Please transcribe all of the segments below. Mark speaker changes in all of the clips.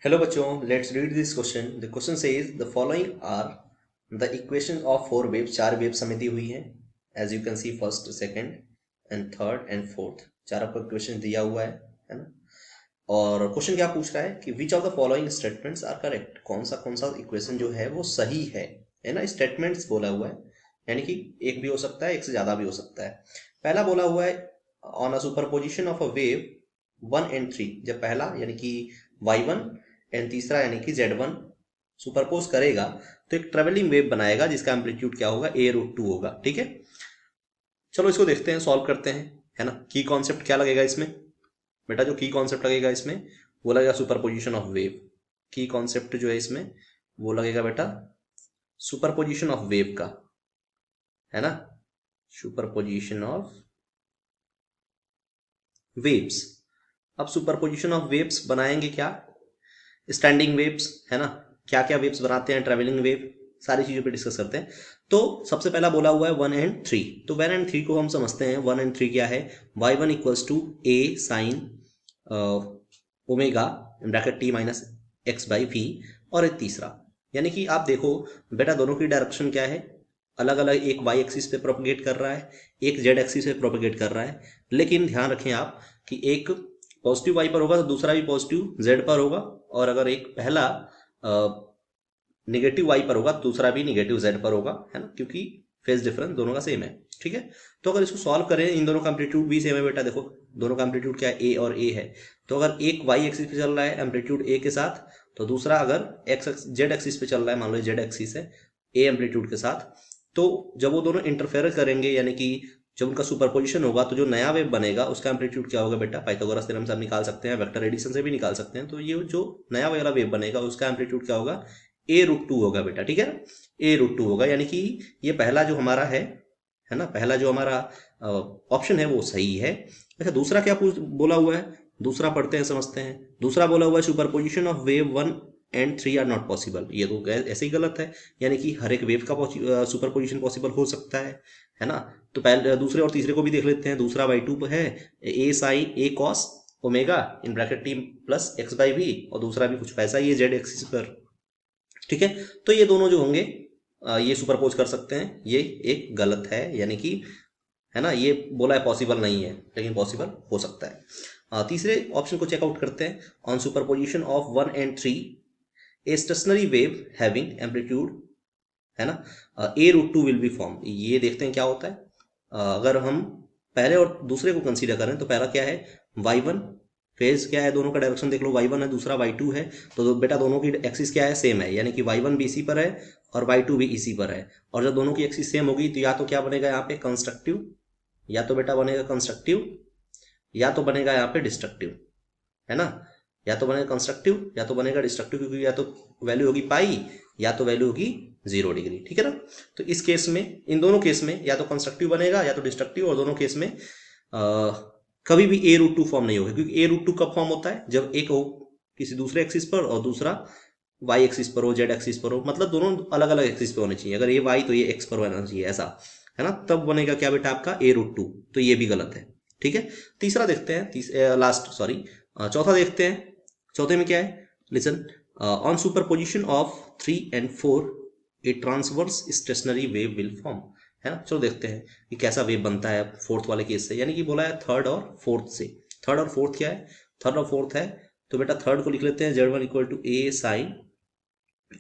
Speaker 1: Hello बच्चों, let's read this question. The question says the following are the equations of four waves. चार waves हमें दी हुई हैं. As you can see first, second and third and fourth. चार आपको equation दिया हुआ है ना. और क्वेश्चन क्या पूछ रहा है कि which of the following statements are correct. कौन सा इक्वेशन जो है वो सही है ना. स्टेटमेंट्स बोला हुआ है यानी कि एक भी हो सकता है, एक से ज्यादा भी हो सकता है. पहला बोला हुआ है on a superposition of a wave 1 and 3. जब पहला यानी कि y1 एंड तीसरा यानी कि z1 सुपरपोज करेगा तो एक ट्रेवलिंग वेव बनाएगा जिसका एम्पलीट्यूड क्या होगा, a√2 होगा. ठीक है, चलो इसको देखते हैं, सॉल्व करते हैं, है ना. की कॉन्सेप्ट क्या लगेगा इसमें बेटा? जो की कॉन्सेप्ट लगेगा इसमें वो लगेगा सुपरपोजिशन ऑफ वेव. की कॉन्सेप्ट जो है इसमें वो लगेगा बेटा सुपरपोजिशन ऑफ वेव का, है ना. Superposition of waves. अब सुपरपोजिशन ऑफ वेव्स बनाएंगे क्या? स्टैंडिंग वेव्स, है ना. क्या क्या वेव्स बनाते हैं, ट्रेवलिंग वेव, सारी चीजों पे डिस्कस करते हैं. तो सबसे पहला बोला हुआ है 1 and 3. तो 1 and 3 को हम समझते हैं. 1 and 3 क्या है? y1 equals to a sine omega bracket t minus x by v. और एक तीसरा यानी कि आप देखो बेटा दोनों की डायरेक्शन क्या है, अलग अलग. एक y एक्सिस पे प्रोपगेट कर रहा है, एक z एक्सिस पे प्रोपगेट कर रहा है. लेकिन ध्यान रखें आप कि एक पॉजिटिव y पर होगा तो दूसरा भी पॉजिटिव z पर होगा. और अगर एक पहला निगेटिव y पर होगा तो दूसरा भी निगेटिव z पर होगा, है ना, क्योंकि फेज डिफरेंस दोनों का सेम है. ठीक है, तो अगर इसको सॉल्व करें, इन दोनों का एम्पलीट्यूड भी सेम है बेटा. देखो दोनों का एम्पलीट्यूड क्या है, a और a है. तो अगर एक y एक्सिस पे चल रहा है एम्पलीट्यूड a के साथ, तो दूसरा अगर z एक्सिस पे चल रहा है, मान लो z एक्सिस है a एम्पलीट्यूड के साथ, तो जब वो दोनों इंटरफेयर करेंगे यानी कि जब उनका सुपरपोजिशन होगा तो जो नया वेव बनेगा उसका एम्पलीट्यूड क्या होगा बेटा? पाइथागोरस थ्योरम से हम निकाल सकते हैं, वेक्टर एडिशन से भी निकाल सकते हैं. तो ये जो नया वाला वेव बनेगा उसका एम्पलीट्यूड क्या होगा? a√2 होगा बेटा. ठीक है ना, a√2 होगा. यानी कि ये पहला जो हमारा है ना, पहला जो हमारा ऑप्शन है वो सही है. अच्छा, दूसरा क्या बोला हुआ है? दूसरा पढ़ते हैं, समझते हैं. दूसरा बोला हुआ है superposition of wave 1 and 3 are not possible. ये तो ऐसे ही गलत है. यानी कि हर एक वेव का सुपरपोजिशन पॉसिबल हो सकता है ना. तो पहले दूसरे और तीसरे को भी देख लेते हैं. दूसरा y2 है a sine a cos omega in bracket t plus x by v, और दूसरा भी कुछ वैसा ही है z एक्सिस पर. ठीक है, तो ये दोनों जो होंगे ये सुपरपोज कर सकते हैं. ये एक गलत है, यानी कि, है ना, ये बोला है पॉसिबल नहीं है, लेकिन पॉसिबल हो सकता है. तीसरे ऑप्शन को चेकआउट करते हैं. On superposition of 1 and 3 a stationary wave having amplitude, है ना, a√2 विल बी फॉर्म. ये देखते हैं क्या होता है. अगर हम पहले और दूसरे को कंसीडर करें तो पहला क्या है, y1. फेज क्या है, दोनों का डायरेक्शन देख लो, y1 है, दूसरा y2 है. तो बेटा दोनों की एक्सिस क्या है, सेम है. यानी कि y1 भी इसी पर है और y2 भी इसी पर है. और जब दोनों की एक्सिस सेम होगी तो या तो क्या बनेगा यहाँ पे, कंस्ट्रक्टिव, या तो बेटा बनेगा कंस्ट्रक्टिव, या तो बनेगा यहाँ पे डिस्ट्रक्टिव, है ना. या तो बनेगा कंस्ट्रक्टिव या तो बनेगा डिस्ट्रक्टिव, क्योंकि या तो वैल्यू होगी पाई या तो वैल्यू होगी 0 डिग्री. ठीक है ना. तो इस केस में, इन दोनों केस में या तो कंस्ट्रक्टिव बनेगा या तो डिस्ट्रक्टिव, और दोनों केस में कभी भी a√2 फॉर्म नहीं होगा. क्योंकि a√2 कब फॉर्म होता है? जब एक हो किसी दूसरे एक्सिस पर और दूसरा y एक्सिस पर हो, z एक्सिस पर हो. मतलब दोनों अलग अलग एक्सिस पे होने चाहिए. अगर ये y तो ये x पर होना चाहिए, ऐसा, है ना. तब बनेगा क्या बेटा आपका, a√2. तो ये भी गलत है. ठीक है, तीसरा देखते हैं, लास्ट सॉरी, चौथा देखते हैं. चौथे में क्या है, listen. On superposition of 3 and 4 A transverse stationary wave will form, है ना. चलो देखते हैं कि कैसा वेव बनता है फोर्थ वाले केस से. यानी कि बोला है थर्ड और फोर्थ से. थर्ड और फोर्थ क्या है, थर्ड और फोर्थ है. तो बेटा थर्ड को लिख लेते हैं z1 equal to a sine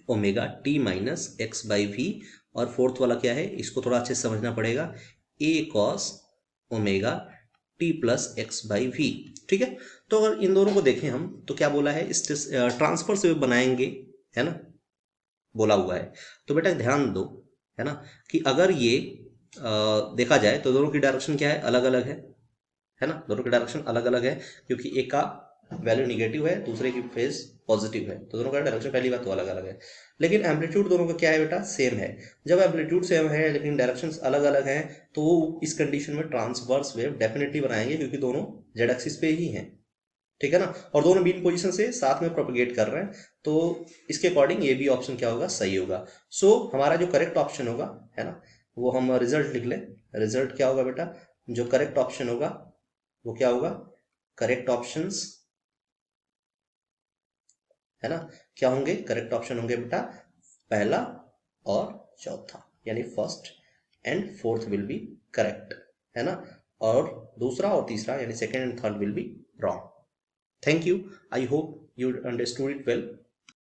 Speaker 1: omega t minus x by v. और फोर्थ वाला क्या है, इसको थोड़ा अच्छे से समझना पड़ेगा, a cos omega t plus x by v. ठीक है, तो अगर इन दोनों को देखें हम तो क्या बोला है, इस ट्रांसफर से बनाएंगे, है ना, बोला हुआ है. तो बेटा ध्यान दो, है ना, कि अगर ये देखा जाए तो दोनों की डायरेक्शन क्या है, अलग अलग है ना. दोनों की डायरेक्शन अलग अलग है क्योंकि एक का वैल्यू निगेटिव है, दूसरे की फेज पॉजिटिव है. तो दोनों का डायरेक्शन पहली बात तो अलग अलग है. लेकिन एम्पलीट्यूड दोनों का क्या है बेटा, सेम है. जब एम्पलीट्यूड सेम है लेकिन डायरेक्शंस अलग अलग हैं, तो इस कंडीशन में ट्रांसवर्स वेव डेफिनेटली बनाएंगे, क्योंकि दोनों जेड एक्सिस पे ही हैं. ठीक है ना, और दोनों बीन पोजीशन से साथ में प्रोपगेट कर रहे हैं. तो इसके अकॉर्डिंग ये भी ऑप्शन क्या होगा, सही होगा. सो हमारा जो करेक्ट ऑप्शन होगा, है ना, वो हम रिजल्ट लिख लें. रिजल्ट क्या होगा बेटा, जो करेक्ट ऑप्शन होगा वो क्या होगा, करेक्ट ऑप्शंस, है ना। क्या होंगे करेक्ट ऑप्शन होंगे बेटा, पहला और चौथा, यानी first and fourth will be correct, है ना। और दूसरा और तीसरा यानी second and third will be wrong. Thank you, I hope you understood it well.